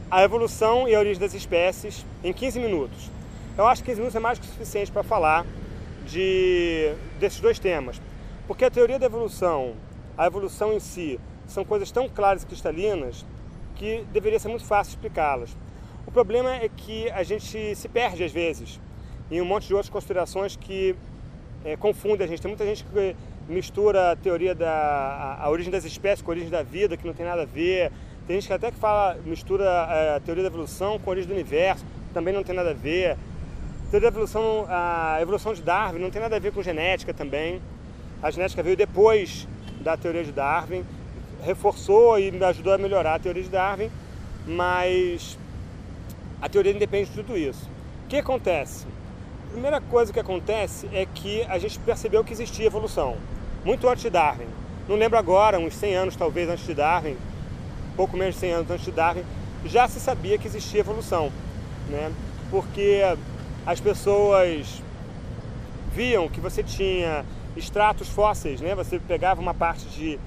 a evolução e a origem das espécies em 15 minutos. Eu acho que 15 minutos é mais que o suficiente para falar desses dois temas. Porque a teoria da evolução, a evolução em si, são coisas tão claras e cristalinas que deveria ser muito fácil explicá-las. O problema é que a gente se perde às vezes em um monte de outras considerações que confundem a gente. Tem muita gente que mistura a teoria a origem das espécies com a origem da vida, que não tem nada a ver. Tem gente que até mistura a teoria da evolução com a origem do universo, também não tem nada a ver. A teoria da evolução, a evolução de Darwin não tem nada a ver com genética também. A genética veio depois da teoria de Darwin, reforçou e ajudou a melhorar a teoria de Darwin, mas a teoria independe de tudo isso. O que acontece? A primeira coisa que acontece é que a gente percebeu que existia evolução, muito antes de Darwin. Não lembro agora, uns 100 anos talvez antes de Darwin, pouco menos de 100 anos antes de Darwin, já se sabia que existia evolução, né? Porque as pessoas viam que você tinha estratos fósseis, né? Você pegava uma parte de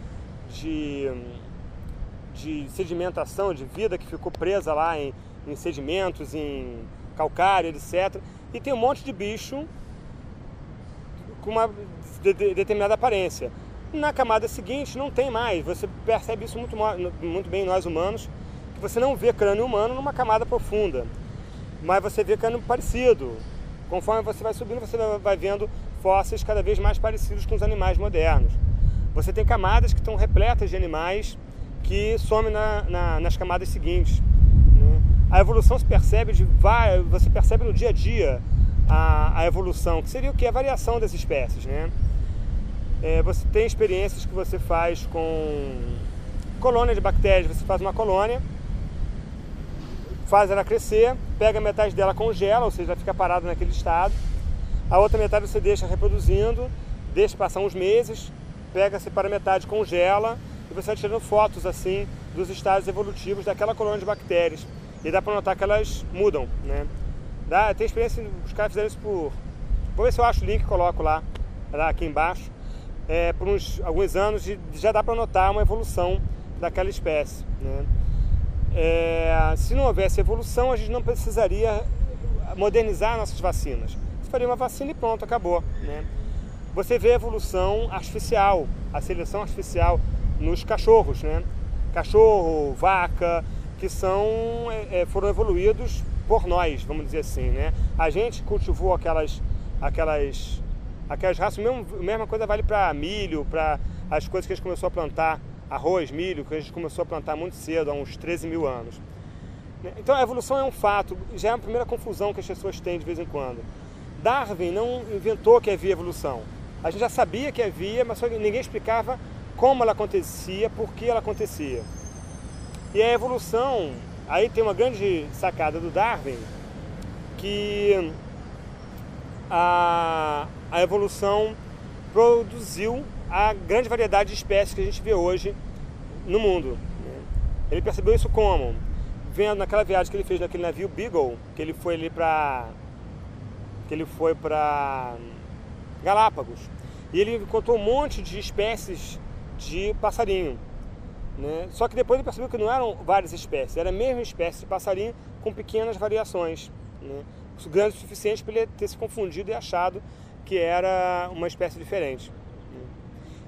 sedimentação, de vida que ficou presa lá em sedimentos, em calcário, etc. E tem um monte de bicho com uma determinada aparência. Na camada seguinte não tem mais, você percebe isso muito bem nós humanos, que você não vê crânio humano numa camada profunda, mas você vê crânio parecido. Conforme você vai subindo, você vai vendo fósseis cada vez mais parecidos com os animais modernos. Você tem camadas que estão repletas de animais que somem nas camadas seguintes, né? A evolução se percebe, você percebe no dia a dia a evolução, que seria o que? A variação das espécies, né? Você tem experiências que você faz com colônia de bactérias. Você faz uma colônia, faz ela crescer, pega metade dela, congela, ou seja, ela fica parada naquele estado. A outra metade você deixa reproduzindo, deixa passar uns meses, pega, separa metade, congela, e você vai tirando fotos assim dos estados evolutivos daquela colônia de bactérias. E dá para notar que elas mudam, né? Tem experiência, os caras fizeram isso por... Vou ver se eu acho o link e coloco lá aqui embaixo. Por alguns anos já dá para notar uma evolução daquela espécie, né? Se não houvesse evolução, a gente não precisaria modernizar nossas vacinas. Você faria uma vacina e pronto, acabou, né? Você vê a evolução artificial, a seleção artificial nos cachorros, né? Cachorro, vaca, que foram evoluídos por nós, vamos dizer assim, né? A gente cultivou aquelas raças, mesma coisa vale para milho, para as coisas que a gente começou a plantar, arroz, milho, que a gente começou a plantar muito cedo, há uns 13 mil anos. Então a evolução é um fato, já é a primeira confusão que as pessoas têm de vez em quando. Darwin não inventou que havia evolução. A gente já sabia que havia, mas só que ninguém explicava como ela acontecia, por que ela acontecia. E a evolução, aí tem uma grande sacada do Darwin, que a evolução produziu a grande variedade de espécies que a gente vê hoje no mundo. Ele percebeu isso como? Vendo naquela viagem que ele fez naquele navio Beagle, que ele foi para Galápagos, e ele encontrou um monte de espécies de passarinho, né? Só que depois ele percebeu que não eram várias espécies, era a mesma espécie de passarinho com pequenas variações, né? Grande o suficiente para ele ter se confundido e achado que era uma espécie diferente.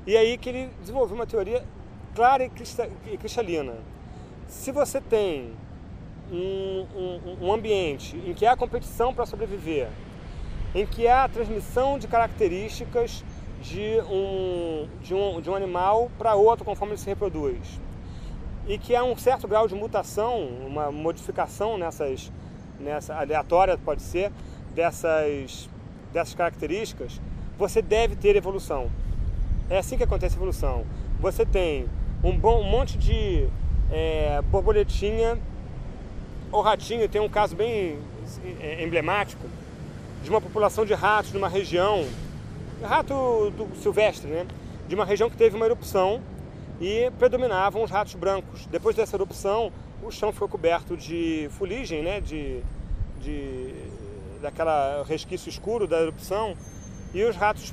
E aí que ele desenvolveu uma teoria clara e cristalina. Se você tem um ambiente em que há competição para sobreviver, em que há a transmissão de características de um animal para outro conforme ele se reproduz, e que há um certo grau de mutação, uma modificação aleatória pode ser, dessas características, você deve ter evolução. É assim que acontece a evolução. Você tem um monte de borboletinha ou ratinho. Tem um caso bem emblemático de uma população de ratos numa região, rato silvestre, né? De uma região que teve uma erupção e predominavam os ratos brancos. Depois dessa erupção, o chão ficou coberto de fuligem, né? Daquela resquício escuro da erupção, e os ratos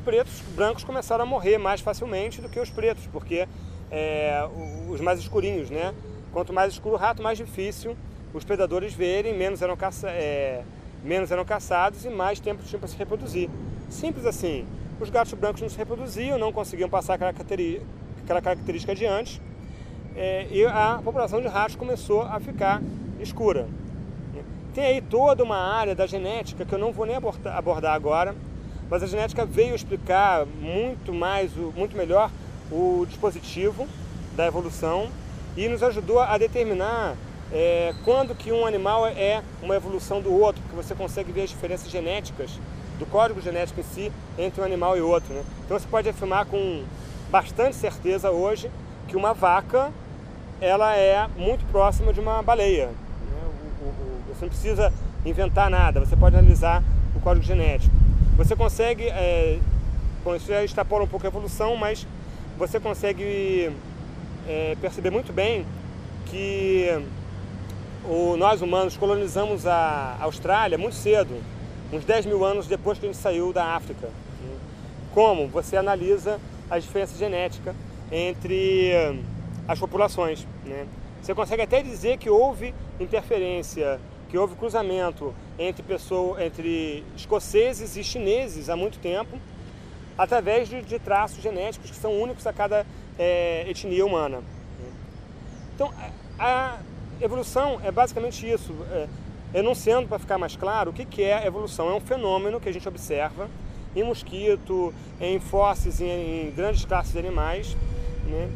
brancos começaram a morrer mais facilmente do que os pretos, porque os mais escurinhos, né? Quanto mais escuro o rato, mais difícil os predadores verem, menos eram caçados e mais tempo tinham para se reproduzir. Simples assim. Os gatos brancos não se reproduziam, não conseguiam passar aquela característica adiante, e a população de ratos começou a ficar escura. Tem aí toda uma área da genética que eu não vou nem abordar agora, mas a genética veio explicar muito melhor o dispositivo da evolução e nos ajudou a determinar quando que um animal é uma evolução do outro, porque você consegue ver as diferenças genéticas do código genético em si entre um animal e outro, né? Então você pode afirmar com bastante certeza hoje que uma vaca ela é muito próxima de uma baleia, né? Você não precisa inventar nada, você pode analisar o código genético. Você consegue, bom, isso já extrapola um pouco a evolução, mas você consegue perceber muito bem que nós humanos colonizamos a Austrália muito cedo, uns 10 mil anos depois que a gente saiu da África. Como? Você analisa as diferenças genéticas entre as populações, né? Você consegue até dizer que houve interferência, que houve cruzamento entre escoceses e chineses há muito tempo, através de traços genéticos que são únicos a cada etnia humana. Então, a evolução é basicamente isso, enunciando para ficar mais claro o que é a evolução. É um fenômeno que a gente observa em mosquito, em fósseis, em grandes classes de animais, né?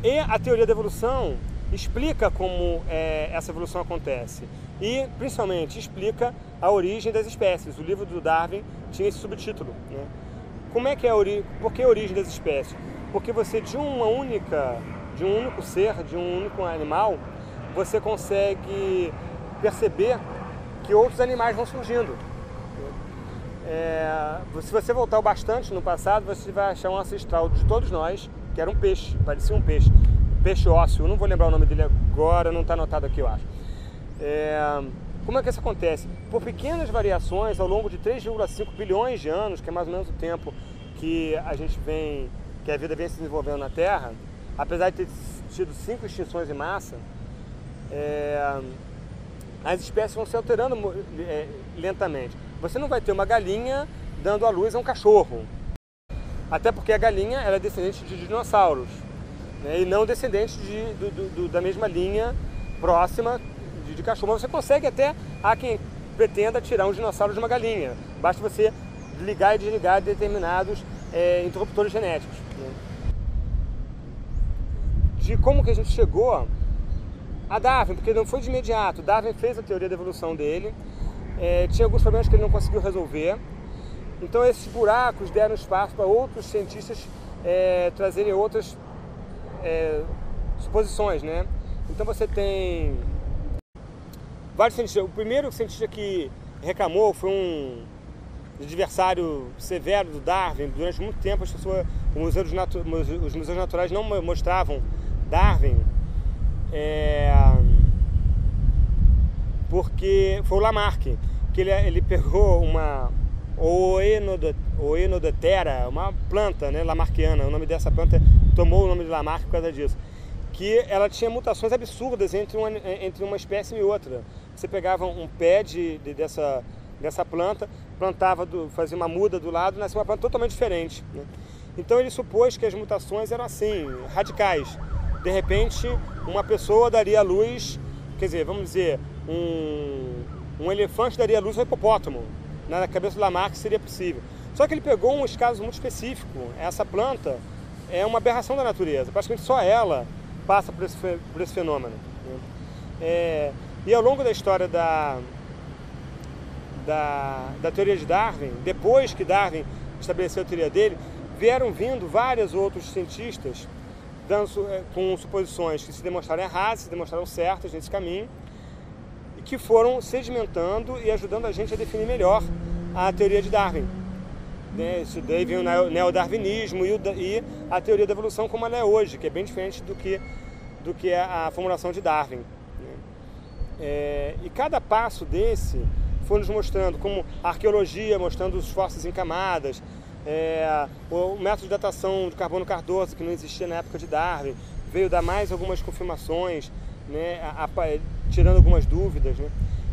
E a teoria da evolução explica como essa evolução acontece e, principalmente, explica a origem das espécies. O livro do Darwin tinha esse subtítulo, né? Como é que por que a origem das espécies? Porque você, de um único ser, de um único animal, você consegue perceber que outros animais vão surgindo. Se você voltar bastante no passado, você vai achar um ancestral de todos nós, que era um peixe, parecia um peixe. Peixe ósseo, não vou lembrar o nome dele agora, não está anotado aqui, eu acho. Como é que isso acontece? Por pequenas variações ao longo de 3,5 bilhões de anos, que é mais ou menos o tempo que a vida vem se desenvolvendo na Terra, apesar de ter tido 5 extinções em massa, as espécies vão se alterando lentamente. Você não vai ter uma galinha dando à luz a um cachorro, até porque a galinha era descendente de dinossauros, né, e não descendente da mesma linha próxima de cachorro. Mas você consegue até, há quem pretenda tirar um dinossauro de uma galinha, basta você ligar e desligar determinados interruptores genéticos, né. De como que a gente chegou a Darwin, porque não foi de imediato. Darwin fez a teoria da evolução dele, tinha alguns problemas que ele não conseguiu resolver, então esses buracos deram espaço para outros cientistas trazerem outras suposições, né? Então você tem vários cientistas. O primeiro cientista que reclamou foi um adversário severo do Darwin. Durante muito tempo os museus naturais não mostravam Darwin, porque foi o Lamarck, que ele pegou uma Oenodotera, uma planta, né, lamarckiana. O nome dessa planta tomou o nome de Lamarck por causa disso, que ela tinha mutações absurdas entre uma espécie e outra. Você pegava um pé dessa planta, fazia uma muda do lado, nascia uma planta totalmente diferente, né? Então ele supôs que as mutações eram assim, radicais. De repente, uma pessoa daria à luz, quer dizer, vamos dizer, um elefante daria à luz a um hipopótamo. Na cabeça do Lamarck seria possível. Só que ele pegou um caso muito específico. Essa planta é uma aberração da natureza. Praticamente só ela passa por esse fenômeno. E ao longo da história da teoria de Darwin, depois que Darwin estabeleceu a teoria dele, vieram vindo vários outros cientistas com suposições que se demonstraram erradas, se demonstraram certas nesse caminho, e que foram sedimentando e ajudando a gente a definir melhor a teoria de Darwin. Isso daí vem o neodarwinismo e a teoria da evolução como ela é hoje, que é bem diferente do que a formulação de Darwin. E cada passo desse foi nos mostrando, como a arqueologia, mostrando os fósseis em camadas, o método de datação de carbono 14, que não existia na época de Darwin, veio dar mais algumas confirmações, né, tirando algumas dúvidas, né?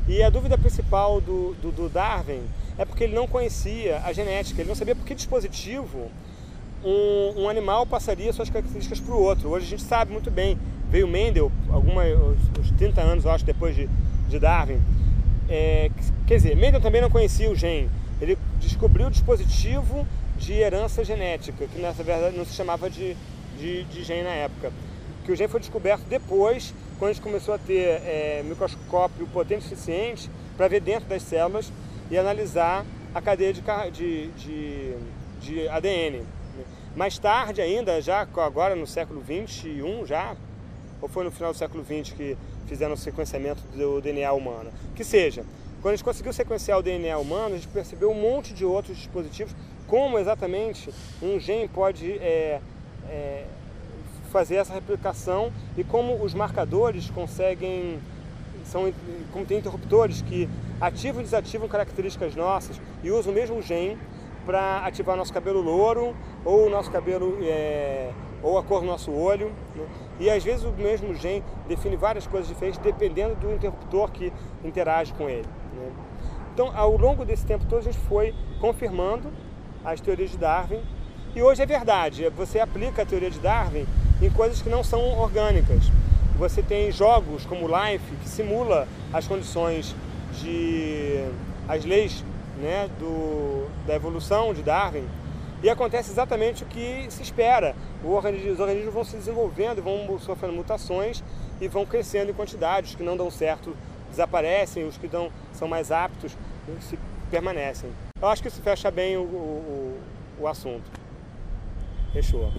E a dúvida principal do Darwin é porque ele não conhecia a genética, ele não sabia por que dispositivo um animal passaria suas características para o outro. Hoje a gente sabe muito bem, veio Mendel, uns 30 anos, eu acho, depois de Darwin. Quer dizer, Mendel também não conhecia o gene, ele descobriu o dispositivo de herança genética, que na verdade não se chamava de gene na época. Que o gene foi descoberto depois, quando a gente começou a ter microscópio potente o suficiente para ver dentro das células e analisar a cadeia de ADN. Mais tarde ainda, já agora no século XXI, ou foi no final do século XX que fizeram o sequenciamento do DNA humano, que seja, quando a gente conseguiu sequenciar o DNA humano, a gente percebeu um monte de outros dispositivos, como exatamente um gene pode fazer essa replicação e como os marcadores conseguem, como tem interruptores que ativam e desativam características nossas e usam o mesmo gene para ativar nosso cabelo louro, ou o nosso cabelo, ou a cor do nosso olho, né? E às vezes o mesmo gene define várias coisas diferentes dependendo do interruptor que interage com ele, né? Então, ao longo desse tempo todo, a gente foi confirmando as teorias de Darwin, e hoje é verdade, você aplica a teoria de Darwin em coisas que não são orgânicas. Você tem jogos como Life, que simula as condições as leis, né, da evolução de Darwin, e acontece exatamente o que se espera. Os organismos vão se desenvolvendo, vão sofrendo mutações e vão crescendo em quantidade. Os que não dão certo desaparecem, os que são mais aptos permanecem. Eu acho que isso fecha bem o assunto. Fechou.